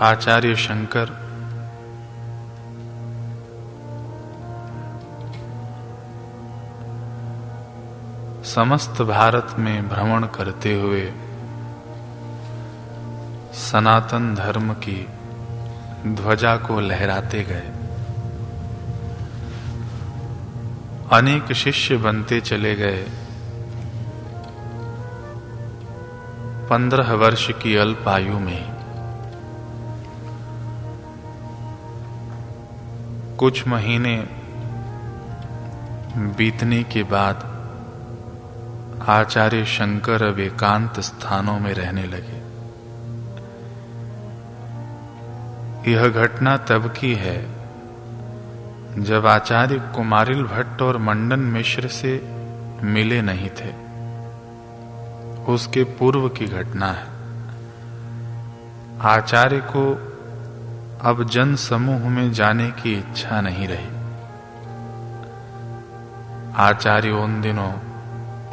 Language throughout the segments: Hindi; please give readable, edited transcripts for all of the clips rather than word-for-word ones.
आचार्य शंकर समस्त भारत में भ्रमण करते हुए सनातन धर्म की ध्वजा को लहराते गए। अनेक शिष्य बनते चले गए। 15 वर्ष की अल्प आयु में कुछ महीने बीतने के बाद आचार्य शंकर अब एकांत स्थानों में रहने लगे। यह घटना तब की है जब आचार्य कुमारिल भट्ट और मंडन मिश्र से मिले नहीं थे। उसके पूर्व की घटना है। आचार्य को अब जन समूह में जाने की इच्छा नहीं रही। आचार्य उन दिनों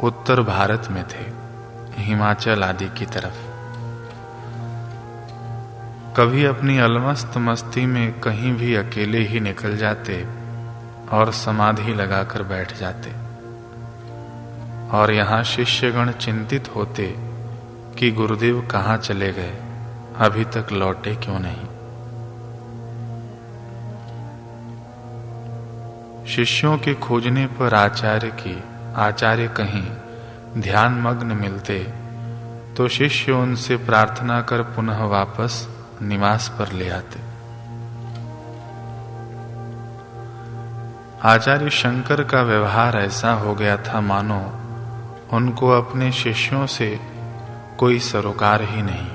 उत्तर भारत में थे, हिमाचल आदि की तरफ। कभी अपनी अलमस्त मस्ती में कहीं भी अकेले ही निकल जाते और समाधि लगाकर बैठ जाते। और यहाँ शिष्यगण चिंतित होते कि गुरुदेव कहाँ चले गए, अभी तक लौटे क्यों नहीं। शिष्यों के खोजने पर आचार्य कहीं ध्यान मग्न मिलते तो शिष्य उनसे प्रार्थना कर पुनः वापस निवास पर ले आते। आचार्य शंकर का व्यवहार ऐसा हो गया था मानो उनको अपने शिष्यों से कोई सरोकार ही नहीं।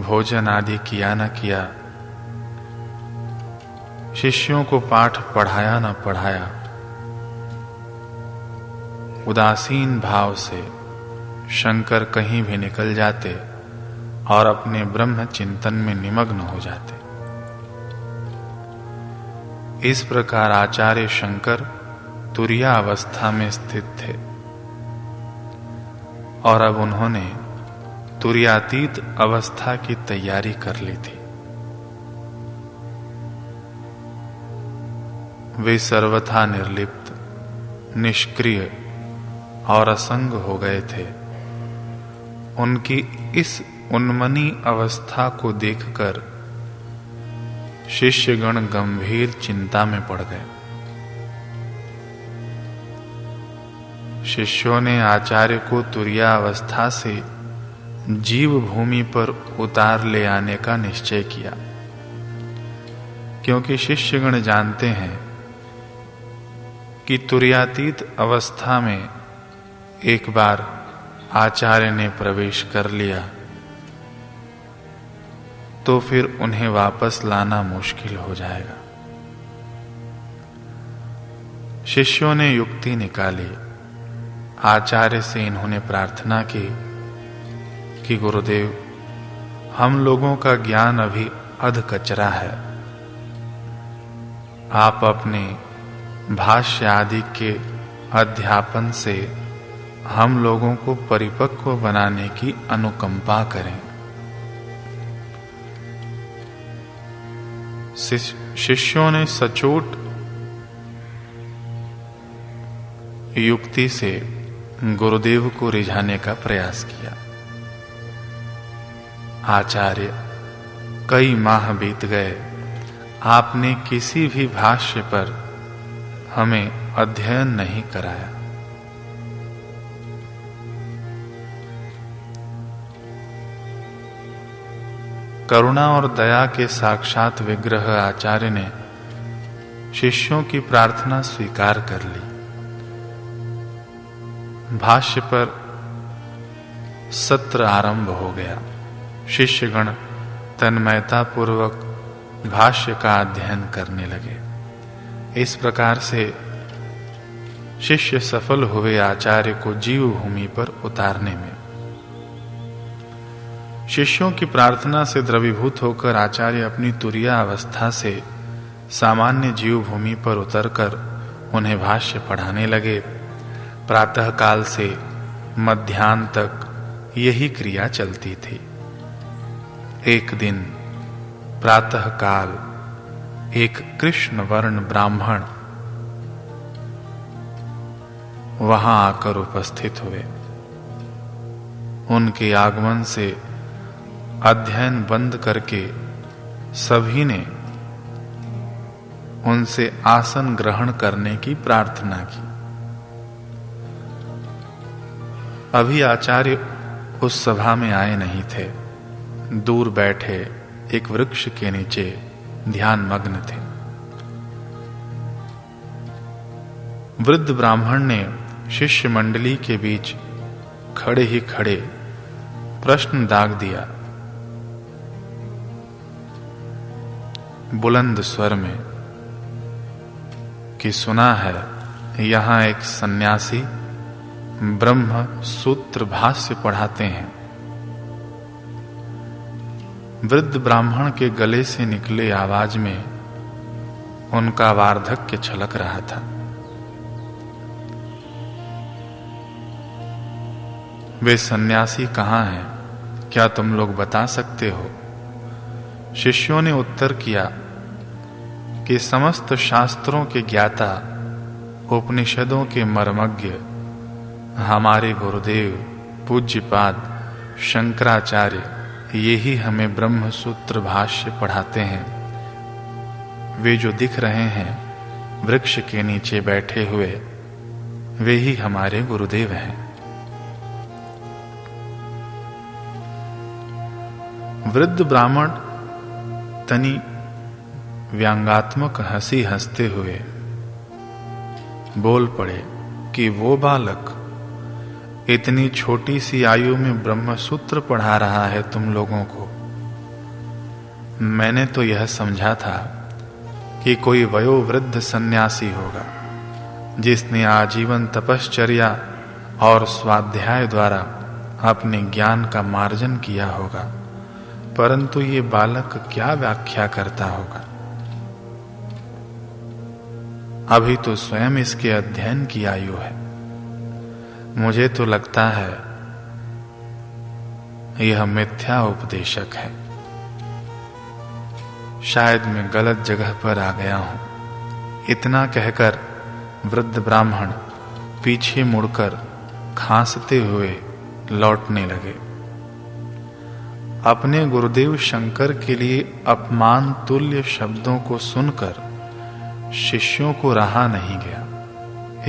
भोजन आदि किया न किया, शिष्यों को पाठ पढ़ाया न पढ़ाया, उदासीन भाव से शंकर कहीं भी निकल जाते और अपने ब्रह्म चिंतन में निमग्न हो जाते। इस प्रकार आचार्य शंकर तुरिया अवस्था में स्थित थे और अब उन्होंने तुरियातीत अवस्था की तैयारी कर ली थी। वे सर्वथा निर्लिप्त, निष्क्रिय और असंग हो गए थे। उनकी इस उन्मनी अवस्था को देखकर शिष्यगण गंभीर चिंता में पड़ गए। शिष्यों ने आचार्य को तुरिया अवस्था से जीव भूमि पर उतार ले आने का निश्चय किया, क्योंकि शिष्यगण जानते हैं कि तुरियातीत अवस्था में एक बार आचार्य ने प्रवेश कर लिया तो फिर उन्हें वापस लाना मुश्किल हो जाएगा। शिष्यों ने युक्ति निकाली। आचार्य से इन्होंने प्रार्थना की कि गुरुदेव, हम लोगों का ज्ञान अभी अधकचरा है। आप अपने भाष्य आदि के अध्यापन से हम लोगों को परिपक्व बनाने की अनुकंपा करें। शिष्यों ने सचोट युक्ति से गुरुदेव को रिझाने का प्रयास किया। आचार्य, कई माह बीत गए, आपने किसी भी भाष्य पर हमें अध्ययन नहीं कराया। करुणा और दया के साक्षात विग्रह आचार्य ने शिष्यों की प्रार्थना स्वीकार कर ली। भाष्य पर सत्र आरंभ हो गया। शिष्यगण तन्मयता पूर्वक भाष्य का अध्ययन करने लगे। इस प्रकार से शिष्य सफल हुए आचार्य को जीव भूमि पर उतारने में। शिष्यों की प्रार्थना से द्रवीभूत होकर आचार्य अपनी तुरिया अवस्था से सामान्य जीव भूमि पर उतरकर उन्हें भाष्य पढ़ाने लगे। प्रातः काल से मध्याह्न तक यही क्रिया चलती थी। एक दिन प्रातः काल एक कृष्ण वर्ण ब्राह्मण वहां आकर उपस्थित हुए। उनके आगमन से अध्ययन बंद करके सभी ने उनसे आसन ग्रहण करने की प्रार्थना की। अभी आचार्य उस सभा में आए नहीं थे, दूर बैठे एक वृक्ष के नीचे ध्यान मग्न थे। वृद्ध ब्राह्मण ने शिष्य मंडली के बीच खड़े ही खड़े प्रश्न दाग दिया, बुलंद स्वर में, कि सुना है यहां एक सन्यासी ब्रह्म सूत्र भाष्य पढ़ाते हैं। वृद्ध ब्राह्मण के गले से निकले आवाज में उनका वार्धक्य छलक रहा था। वे सन्यासी कहाँ हैं, क्या तुम लोग बता सकते हो? शिष्यों ने उत्तर किया कि समस्त शास्त्रों के ज्ञाता, उपनिषदों के मर्मज्ञ हमारे गुरुदेव पूज्यपाद शंकराचार्य यही हमें ब्रह्म सूत्र भाष्य पढ़ाते हैं। वे जो दिख रहे हैं वृक्ष के नीचे बैठे हुए, वे ही हमारे गुरुदेव हैं। वृद्ध ब्राह्मण तनी व्यंगात्मक हंसी हंसते हुए बोल पड़े कि वो बालक इतनी छोटी सी आयु में ब्रह्मसूत्र पढ़ा रहा है तुम लोगों को। मैंने तो यह समझा था कि कोई वयोवृद्ध सन्यासी होगा जिसने आजीवन तपश्चर्या और स्वाध्याय द्वारा अपने ज्ञान का मार्जन किया होगा, परंतु ये बालक क्या व्याख्या करता होगा। अभी तो स्वयं इसके अध्ययन की आयु है। मुझे तो लगता है यह मिथ्या उपदेशक है। शायद मैं गलत जगह पर आ गया हूं। इतना कहकर वृद्ध ब्राह्मण पीछे मुड़कर खांसते हुए लौटने लगे। अपने गुरुदेव शंकर के लिए अपमान तुल्य शब्दों को सुनकर शिष्यों को रहा नहीं गया।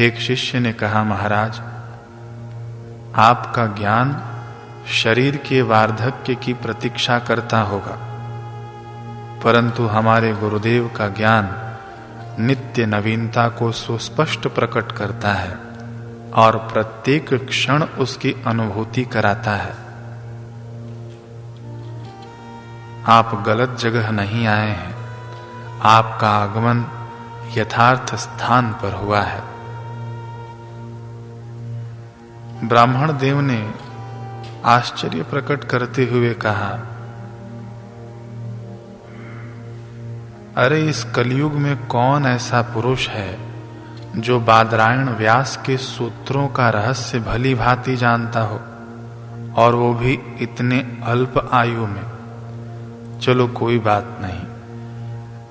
एक शिष्य ने कहा, महाराज, आपका ज्ञान शरीर के वार्धक्य की प्रतीक्षा करता होगा, परंतु हमारे गुरुदेव का ज्ञान नित्य नवीनता को सुस्पष्ट प्रकट करता है और प्रत्येक क्षण उसकी अनुभूति कराता है। आप गलत जगह नहीं आए हैं। आपका आगमन यथार्थ स्थान पर हुआ है। ब्राह्मण देव ने आश्चर्य प्रकट करते हुए कहा, अरे इस कलयुग में कौन ऐसा पुरुष है जो बादरायण व्यास के सूत्रों का रहस्य भली भांति जानता हो, और वो भी इतने अल्प आयु में। चलो कोई बात नहीं,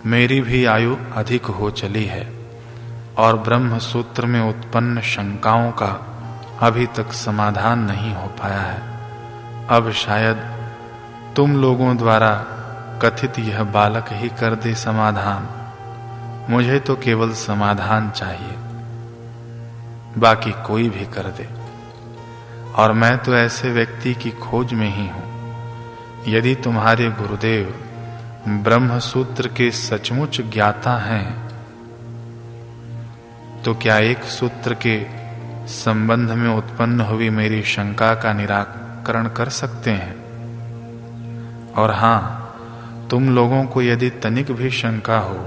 मेरी भी आयु अधिक हो चली है और ब्रह्म सूत्र में उत्पन्न शंकाओं का अभी तक समाधान नहीं हो पाया है। अब शायद तुम लोगों द्वारा कथित यह बालक ही कर दे समाधान। मुझे तो केवल समाधान चाहिए, बाकी कोई भी कर दे। और मैं तो ऐसे व्यक्ति की खोज में ही हूं। यदि तुम्हारे गुरुदेव ब्रह्म सूत्र के सचमुच ज्ञाता हैं, तो क्या एक सूत्र के संबंध में उत्पन्न हुई मेरी शंका का निराकरण कर सकते हैं? और हां, तुम लोगों को यदि तनिक भी शंका हो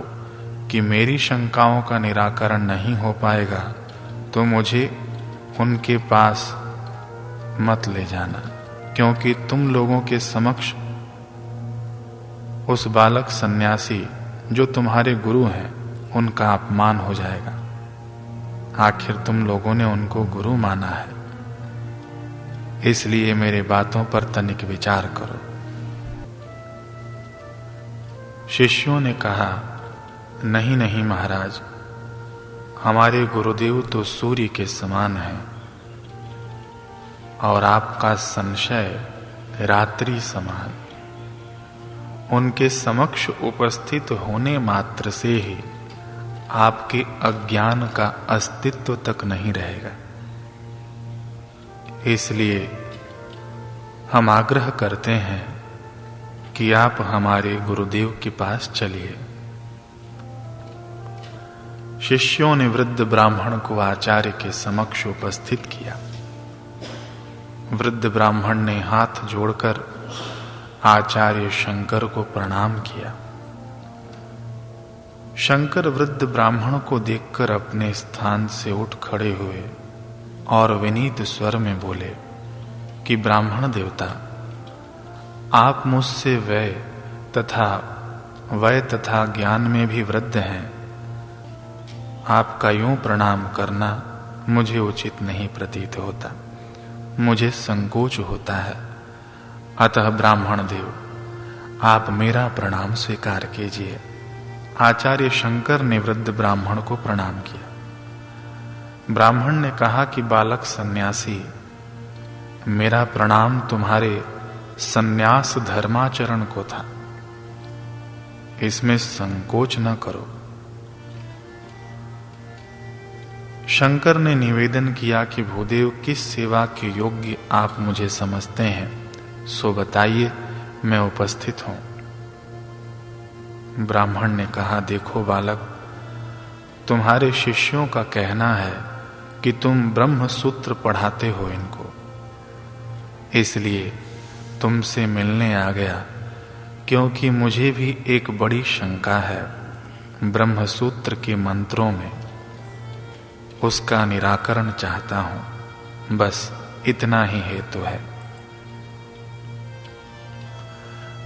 कि मेरी शंकाओं का निराकरण नहीं हो पाएगा, तो मुझे उनके पास मत ले जाना, क्योंकि तुम लोगों के समक्ष उस बालक सन्यासी जो तुम्हारे गुरु हैं, उनका अपमान हो जाएगा। आखिर तुम लोगों ने उनको गुरु माना है, इसलिए मेरे बातों पर तनिक विचार करो। शिष्यों ने कहा, नहीं नहीं महाराज, हमारे गुरुदेव तो सूर्य के समान हैं और आपका संशय रात्रि समान। उनके समक्ष उपस्थित होने मात्र से ही आपके अज्ञान का अस्तित्व तक नहीं रहेगा। इसलिए हम आग्रह करते हैं कि आप हमारे गुरुदेव के पास चलिए। शिष्यों ने वृद्ध ब्राह्मण को आचार्य के समक्ष उपस्थित किया। वृद्ध ब्राह्मण ने हाथ जोड़कर आचार्य शंकर को प्रणाम किया। शंकर वृद्ध ब्राह्मण को देखकर अपने स्थान से उठ खड़े हुए और विनीत स्वर में बोले कि ब्राह्मण देवता, आप मुझसे वय तथा ज्ञान में भी वृद्ध हैं। आपका यूं प्रणाम करना मुझे उचित नहीं प्रतीत होता, मुझे संकोच होता है। अतः ब्राह्मण देव, आप मेरा प्रणाम स्वीकार कीजिए। आचार्य शंकर ने वृद्ध ब्राह्मण को प्रणाम किया। ब्राह्मण ने कहा कि बालक सन्यासी, मेरा प्रणाम तुम्हारे सन्यास धर्माचरण को था, इसमें संकोच न करो। शंकर ने निवेदन किया कि भूदेव, किस सेवा के योग्य आप मुझे समझते हैं, सो बताइए, मैं उपस्थित हूं। ब्राह्मण ने कहा, देखो बालक, तुम्हारे शिष्यों का कहना है कि तुम ब्रह्म सूत्र पढ़ाते हो इनको, इसलिए तुमसे मिलने आ गया, क्योंकि मुझे भी एक बड़ी शंका है ब्रह्म सूत्र के मंत्रों में, उसका निराकरण चाहता हूं। बस इतना ही हेतु है।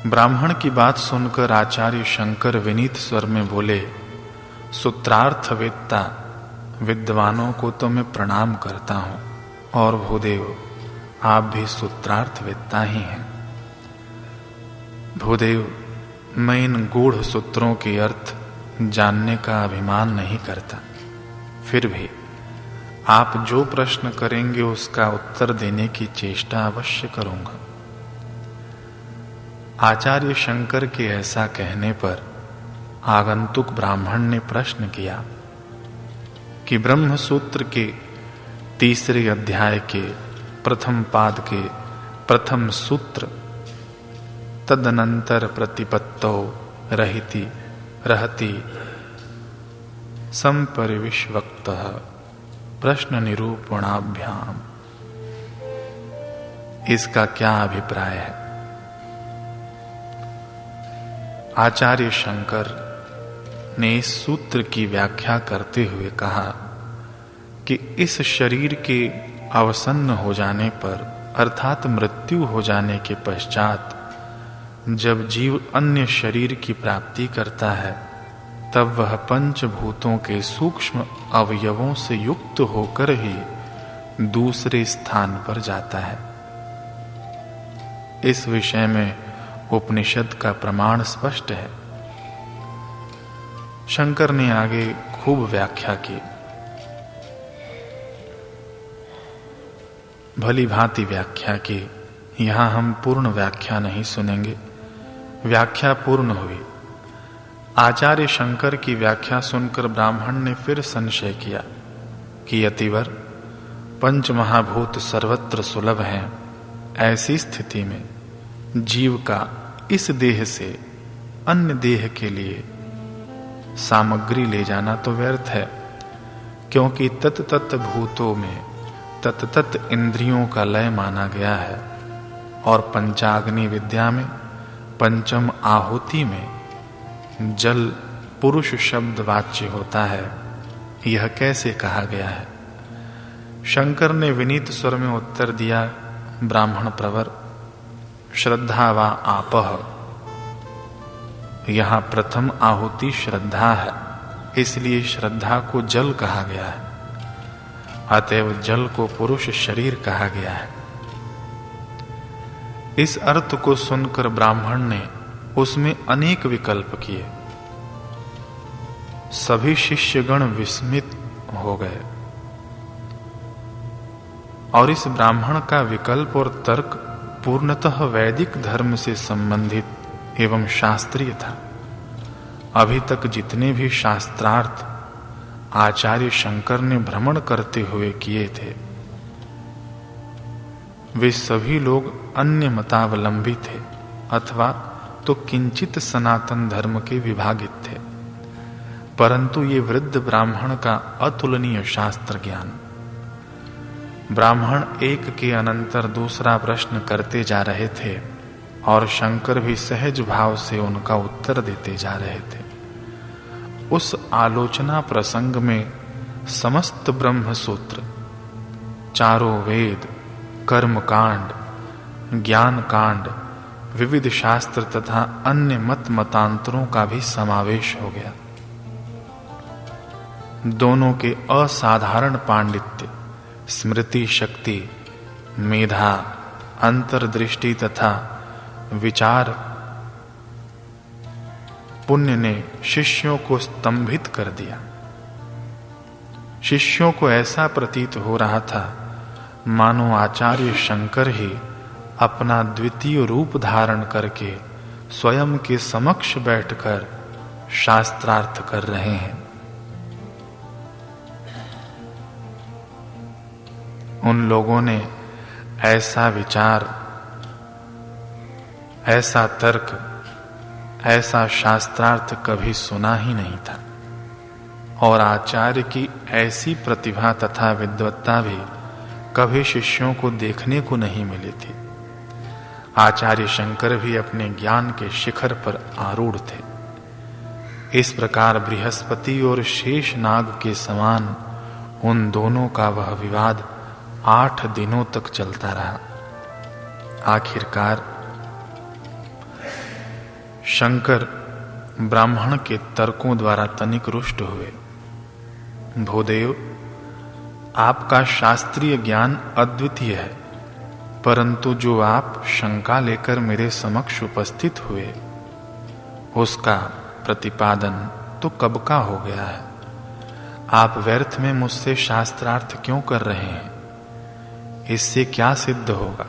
ब्राह्मण की बात सुनकर आचार्य शंकर विनीत स्वर में बोले, सूत्रार्थवेत्ता विद्वानों को तो मैं प्रणाम करता हूं, और भूदेव आप भी सूत्रार्थवेत्ता ही हैं। भूदेव, मैं इन गूढ़ सूत्रों के अर्थ जानने का अभिमान नहीं करता, फिर भी आप जो प्रश्न करेंगे उसका उत्तर देने की चेष्टा अवश्य करूंगा। आचार्य शंकर के ऐसा कहने पर आगंतुक ब्राह्मण ने प्रश्न किया कि ब्रह्म सूत्र के तीसरे अध्याय के प्रथम पाद के प्रथम सूत्र तदनंतर प्रतिपत्तौ रहति संपरिविश्वक्तः प्रश्न निरूपणाभ्याम, इसका क्या अभिप्राय है? आचार्य शंकर ने इस सूत्र की व्याख्या करते हुए कहा कि इस शरीर के अवसन्न हो जाने पर अर्थात मृत्यु हो जाने के पश्चात जब जीव अन्य शरीर की प्राप्ति करता है, तब वह पंचभूतों के सूक्ष्म अवयवों से युक्त होकर ही दूसरे स्थान पर जाता है। इस विषय में उपनिषद का प्रमाण स्पष्ट है। शंकर ने आगे खूब व्याख्या की, भली भांति व्याख्या की। यहां हम पूर्ण व्याख्या नहीं सुनेंगे, व्याख्या पूर्ण हुई। आचार्य शंकर की व्याख्या सुनकर ब्राह्मण ने फिर संशय किया कि यतिवर, पंच महाभूत सर्वत्र सुलभ हैं, ऐसी स्थिति में जीव का इस देह से अन्य देह के लिए सामग्री ले जाना तो व्यर्थ है, क्योंकि तत्तत भूतों में तत्तत इंद्रियों का लय माना गया है, और पंचाग्नि विद्या में पंचम आहुति में जल पुरुष शब्द वाच्य होता है। यह कैसे कहा गया है? शंकर ने विनीत स्वर में उत्तर दिया, ब्राह्मण प्रवर, श्रद्धा वा आपह, यहां प्रथम आहुति श्रद्धा है, इसलिए श्रद्धा को जल कहा गया है। अतएव जल को पुरुष शरीर कहा गया है। इस अर्थ को सुनकर ब्राह्मण ने उसमें अनेक विकल्प किए। सभी शिष्यगण विस्मित हो गए और इस ब्राह्मण का विकल्प और तर्क पूर्णतः वैदिक धर्म से संबंधित एवं शास्त्रीय था। अभी तक जितने भी शास्त्रार्थ आचार्य शंकर ने भ्रमण करते हुए किए थे, वे सभी लोग अन्य मतावलंबी थे अथवा तो किंचित सनातन धर्म के विभागित थे, परंतु ये वृद्ध ब्राह्मण का अतुलनीय शास्त्र ज्ञान। ब्राह्मण एक के अनंतर दूसरा प्रश्न करते जा रहे थे और शंकर भी सहज भाव से उनका उत्तर देते जा रहे थे। उस आलोचना प्रसंग में समस्त ब्रह्म सूत्र, चारों वेद, कर्म कांड, ज्ञान कांड, विविध शास्त्र तथा अन्य मत मतांतरों का भी समावेश हो गया। दोनों के असाधारण पांडित्य, स्मृति शक्ति, मेधा, अंतर्दृष्टि तथा विचार पुण्य ने शिष्यों को स्तंभित कर दिया। शिष्यों को ऐसा प्रतीत हो रहा था मानो आचार्य शंकर ही अपना द्वितीय रूप धारण करके स्वयं के समक्ष बैठकर शास्त्रार्थ कर रहे हैं। उन लोगों ने ऐसा विचार, ऐसा तर्क, ऐसा शास्त्रार्थ कभी सुना ही नहीं था और आचार्य की ऐसी प्रतिभा तथा विद्वत्ता भी कभी शिष्यों को देखने को नहीं मिली थी। आचार्य शंकर भी अपने ज्ञान के शिखर पर आरूढ़ थे। इस प्रकार बृहस्पति और शेषनाग के समान उन दोनों का वह विवाद 8 दिनों तक चलता रहा। आखिरकार शंकर ब्राह्मण के तर्कों द्वारा तनिक रुष्ट हुए। भूदेव, आपका शास्त्रीय ज्ञान अद्वितीय है, परंतु जो आप शंका लेकर मेरे समक्ष उपस्थित हुए, उसका प्रतिपादन तो कब का हो गया है। आप व्यर्थ में मुझसे शास्त्रार्थ क्यों कर रहे हैं? इससे क्या सिद्ध होगा?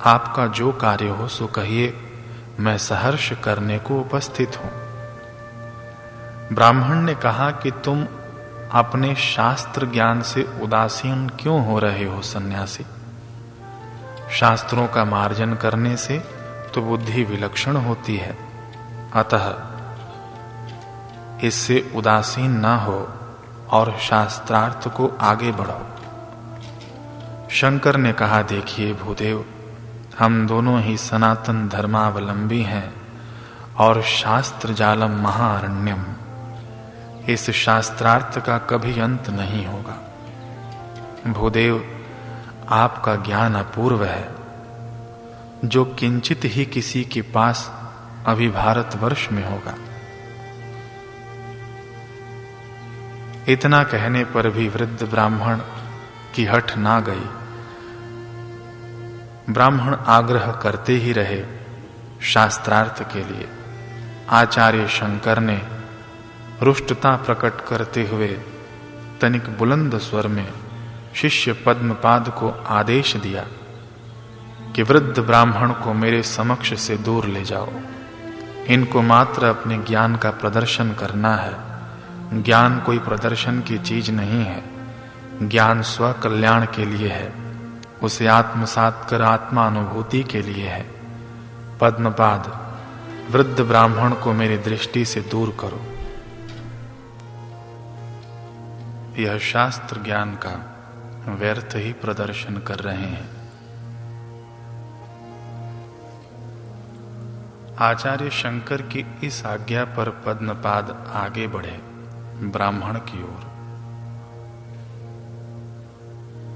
आपका जो कार्य हो सो कहिए, मैं सहर्ष करने को उपस्थित हूं। ब्राह्मण ने कहा कि तुम अपने शास्त्र ज्ञान से उदासीन क्यों हो रहे हो सन्यासी? शास्त्रों का मार्जन करने से तो बुद्धि विलक्षण होती है, अतः इससे उदासीन ना हो और शास्त्रार्थ को आगे बढ़ो। शंकर ने कहा, देखिए भूदेव, हम दोनों ही सनातन धर्मावलंबी हैं और शास्त्र जालम महाअरण्यम, इस शास्त्रार्थ का कभी अंत नहीं होगा। भूदेव, आपका ज्ञान अपूर्व है, जो किंचित ही किसी के पास अभी भारतवर्ष में होगा। इतना कहने पर भी वृद्ध ब्राह्मण की हठ ना गई। ब्राह्मण आग्रह करते ही रहे शास्त्रार्थ के लिए। आचार्य शंकर ने रुष्टता प्रकट करते हुए तनिक बुलंद स्वर में शिष्य पद्मपाद को आदेश दिया कि वृद्ध ब्राह्मण को मेरे समक्ष से दूर ले जाओ। इनको मात्र अपने ज्ञान का प्रदर्शन करना है। ज्ञान कोई प्रदर्शन की चीज नहीं है। ज्ञान स्व कल्याण के लिए है, उसे आत्मसात कर आत्मानुभूति के लिए है। पद्मपाद, वृद्ध ब्राह्मण को मेरी दृष्टि से दूर करो। यह शास्त्र ज्ञान का व्यर्थ ही प्रदर्शन कर रहे हैं। आचार्य शंकर की इस आज्ञा पर पद्मपाद आगे बढ़े ब्राह्मण की ओर,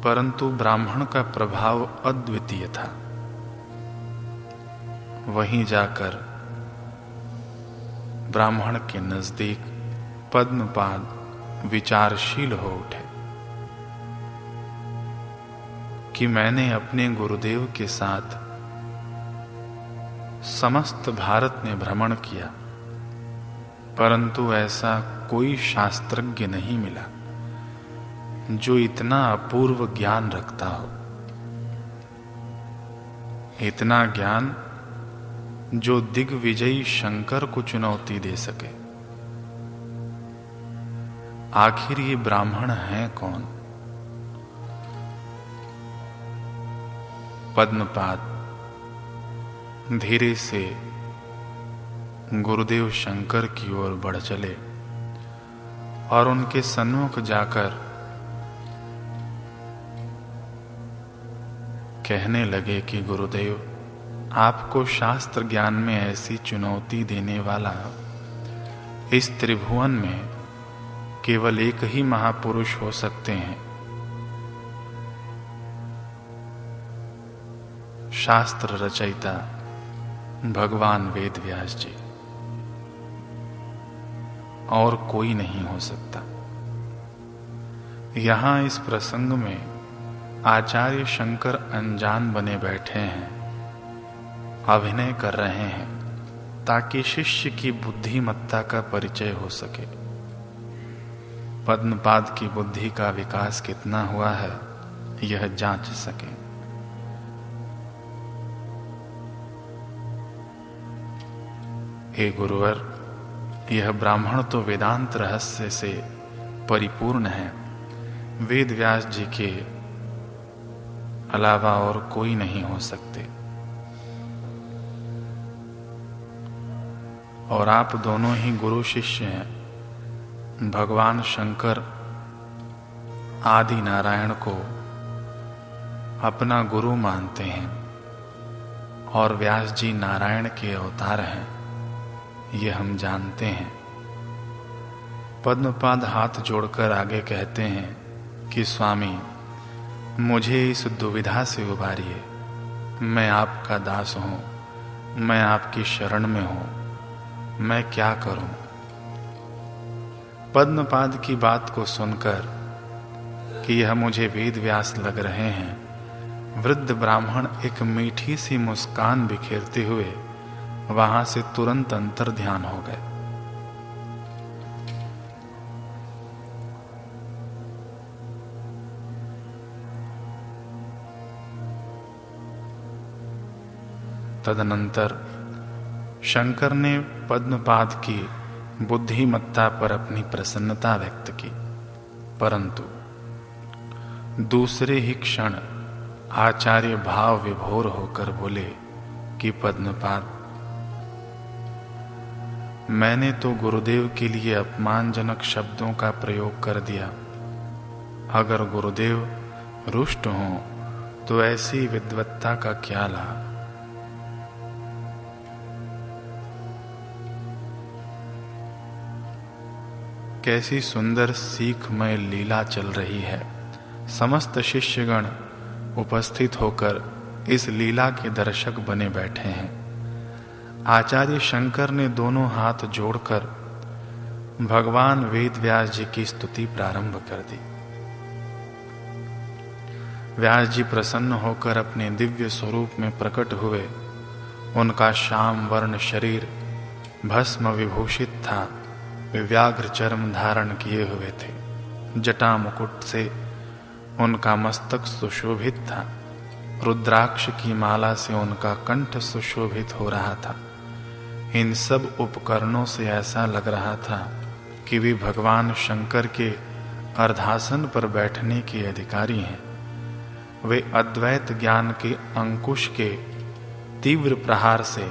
परंतु ब्राह्मण का प्रभाव अद्वितीय था। वहीं जाकर ब्राह्मण के नजदीक पद्मपाद विचारशील हो उठे कि मैंने अपने गुरुदेव के साथ समस्त भारत ने भ्रमण किया, परंतु ऐसा कोई शास्त्रज्ञ नहीं मिला जो इतना अपूर्व ज्ञान रखता हो, इतना ज्ञान जो दिग्विजयी शंकर को चुनौती दे सके। आखिर ये ब्राह्मण हैं कौन? पद्मपाद धीरे से गुरुदेव शंकर की ओर बढ़ चले और उनके सन्मुख जाकर कहने लगे कि गुरुदेव, आपको शास्त्र ज्ञान में ऐसी चुनौती देने वाला इस त्रिभुवन में केवल एक ही महापुरुष हो सकते हैं, शास्त्र रचयिता भगवान वेद व्यास जी, और कोई नहीं हो सकता। यहां इस प्रसंग में आचार्य शंकर अनजान बने बैठे हैं, अभिनय कर रहे हैं ताकि शिष्य की बुद्धिमत्ता का परिचय हो सके। पद्मपाद की बुद्धि का विकास कितना हुआ है यह जांच सके। हे गुरुवर, यह ब्राह्मण तो वेदांत रहस्य से परिपूर्ण है, वेद व्यास जी के अलावा और कोई नहीं हो सकते, और आप दोनों ही गुरु शिष्य हैं। भगवान शंकर आदि नारायण को अपना गुरु मानते हैं और व्यास जी नारायण के अवतार हैं, ये हम जानते हैं। पद्मपाद हाथ जोड़कर आगे कहते हैं कि स्वामी, मुझे इस दुविधा से उबारिए। मैं आपका दास हूं, मैं आपकी शरण में हूं, मैं क्या करूं? पद्मपाद की बात को सुनकर कि यह मुझे वेद व्यास लग रहे हैं, वृद्ध ब्राह्मण एक मीठी सी मुस्कान बिखेरते हुए वहां से तुरंत अंतर ध्यान हो गए। तदनंतर शंकर ने पद्मपाद की बुद्धिमत्ता पर अपनी प्रसन्नता व्यक्त की, परंतु दूसरे ही क्षण आचार्य भाव विभोर होकर बोले कि पद्मपाद, मैंने तो गुरुदेव के लिए अपमानजनक शब्दों का प्रयोग कर दिया। अगर गुरुदेव रुष्ट हों तो ऐसी विद्वत्ता का क्या लाभ? कैसी सुंदर सीखमय लीला चल रही है। समस्त शिष्यगण उपस्थित होकर इस लीला के दर्शक बने बैठे हैं। आचार्य शंकर ने दोनों हाथ जोड़कर भगवान वेद व्यास जी की स्तुति प्रारंभ कर दी। व्यास जी प्रसन्न होकर अपने दिव्य स्वरूप में प्रकट हुए। उनका श्याम वर्ण शरीर भस्म विभूषित था, वे व्याघ्र चर्म धारण किए हुए थे। जटा मुकुट से उनका मस्तक सुशोभित था, रुद्राक्ष की माला से उनका कंठ सुशोभित हो रहा था। इन सब उपकरणों से ऐसा लग रहा था कि वे भगवान शंकर के अर्धासन पर बैठने के अधिकारी हैं। वे अद्वैत ज्ञान के अंकुश के तीव्र प्रहार से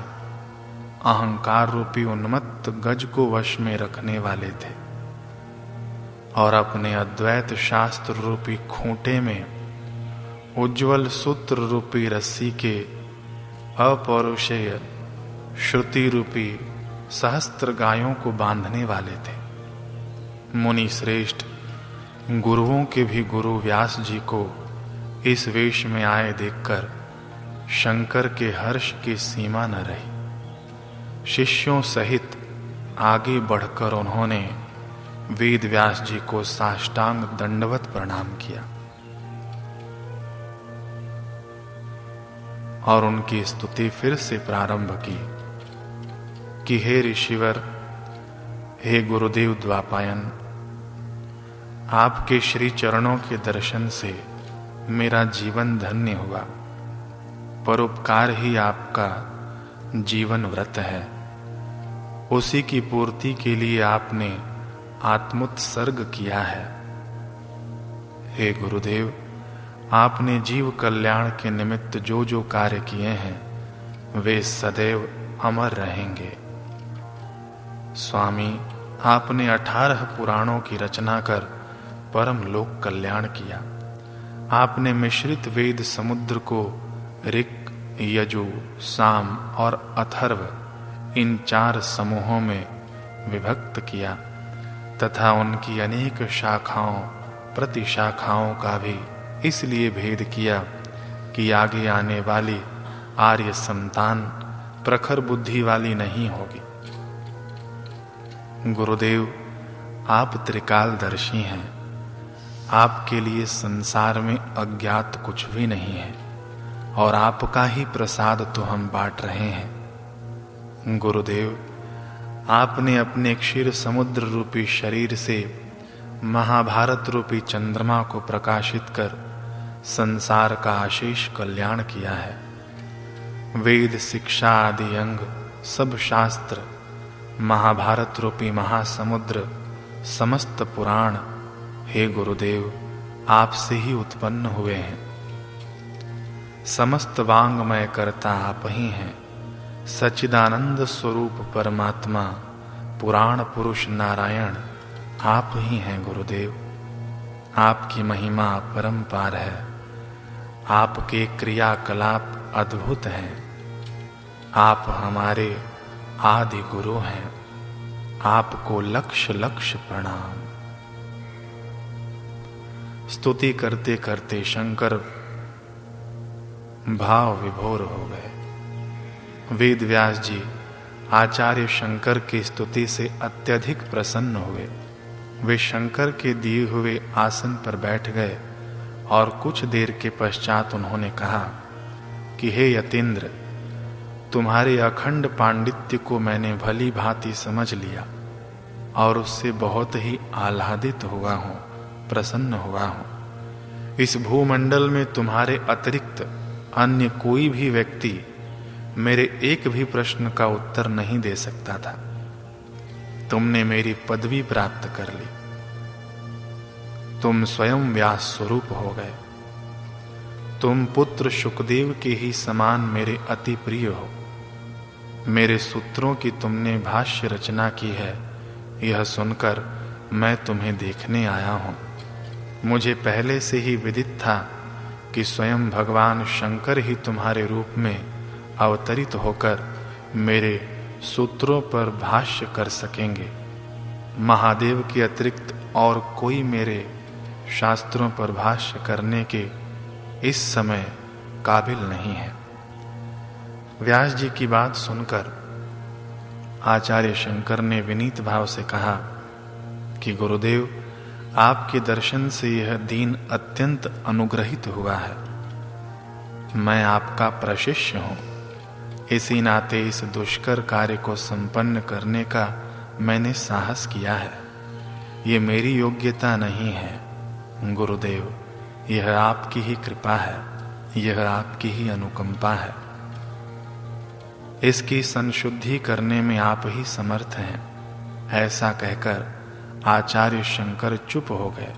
अहंकार रूपी उन्मत्त गज को वश में रखने वाले थे और अपने अद्वैत शास्त्र रूपी खूंटे में उज्जवल सूत्र रूपी रस्सी के अपौरुषेय श्रुति रूपी सहस्त्र गायों को बांधने वाले थे। मुनि श्रेष्ठ गुरुओं के भी गुरु व्यास जी को इस वेश में आए देखकर शंकर के हर्ष की सीमा न रही। शिष्यों सहित आगे बढ़कर उन्होंने वेद व्यास जी को साष्टांग दंडवत प्रणाम किया और उनकी स्तुति फिर से प्रारंभ की कि हे ऋषिवर, हे गुरुदेव द्वापायन, आपके श्री चरणों के दर्शन से मेरा जीवन धन्य हुआ। परोपकार ही आपका जीवन व्रत है। उसी की पूर्ति के लिए आपने आत्मोत्सर्ग किया है। हे गुरुदेव, आपने जीव कल्याण के निमित्त जो जो कार्य किए हैं वे सदैव अमर रहेंगे। स्वामी, आपने 18 पुराणों की रचना कर परम लोक कल्याण किया। आपने मिश्रित वेद समुद्र को ऋक्, यजु, साम और अथर्व इन 4 समूहों में विभक्त किया तथा उनकी अनेक शाखाओं प्रतिशाखाओं का भी इसलिए भेद किया कि आगे आने वाली आर्य संतान प्रखर बुद्धि वाली नहीं होगी। गुरुदेव, आप त्रिकालदर्शी हैं। आपके लिए संसार में अज्ञात कुछ भी नहीं है और आपका ही प्रसाद तो हम बांट रहे हैं। गुरुदेव, आपने अपने क्षीर समुद्र रूपी शरीर से महाभारत रूपी चंद्रमा को प्रकाशित कर संसार का अशेष कल्याण किया है। वेद, शिक्षा आदि अंग, सब शास्त्र, महाभारत रूपी महासमुद्र, समस्त पुराण, हे गुरुदेव, आपसे ही उत्पन्न हुए हैं। समस्त वांगमय कर्ता आप ही हैं। सच्चिदानंद स्वरूप परमात्मा पुराण पुरुष नारायण आप ही हैं। गुरुदेव, आपकी महिमा अपरंपार है। आपके क्रियाकलाप अद्भुत हैं। आप हमारे आदि गुरु हैं। आपको लक्ष लक्ष प्रणाम। स्तुति करते करते शंकर भाव विभोर हो गए। वेद व्यास जी आचार्य शंकर की स्तुति से अत्यधिक प्रसन्न हुए। वे शंकर के दिए हुए आसन पर बैठ गए और कुछ देर के पश्चात उन्होंने कहा कि हे यतीन्द्र, तुम्हारे अखंड पांडित्य को मैंने भली भांति समझ लिया और उससे बहुत ही आह्लादित हुआ हूँ, प्रसन्न हुआ हूँ। इस भूमंडल में तुम्हारे अतिरिक्त अन्य कोई भी व्यक्ति मेरे एक भी प्रश्न का उत्तर नहीं दे सकता था। तुमने मेरी पदवी प्राप्त कर ली। तुम स्वयं व्यास स्वरूप हो गए। तुम पुत्र शुकदेव के ही समान मेरे अति प्रिय हो। मेरे सूत्रों की तुमने भाष्य रचना की है, यह सुनकर मैं तुम्हें देखने आया हूँ। मुझे पहले से ही विदित था कि स्वयं भगवान शंकर ही तुम्हारे रूप में अवतरित होकर मेरे सूत्रों पर भाष्य कर सकेंगे। महादेव के अतिरिक्त और कोई मेरे शास्त्रों पर भाष्य करने के इस समय काबिल नहीं है। व्यास जी की बात सुनकर आचार्य शंकर ने विनीत भाव से कहा कि गुरुदेव, आपके दर्शन से यह दीन अत्यंत अनुग्रहित हुआ है। मैं आपका प्रशिष्य हूँ। इसी नाते इस दुष्कर कार्य को संपन्न करने का मैंने साहस किया है। ये मेरी योग्यता नहीं है गुरुदेव, यह आपकी ही कृपा है, यह आपकी ही अनुकंपा है। इसकी संशुद्धि करने में आप ही समर्थ हैं। ऐसा कहकर आचार्य शंकर चुप हो गए।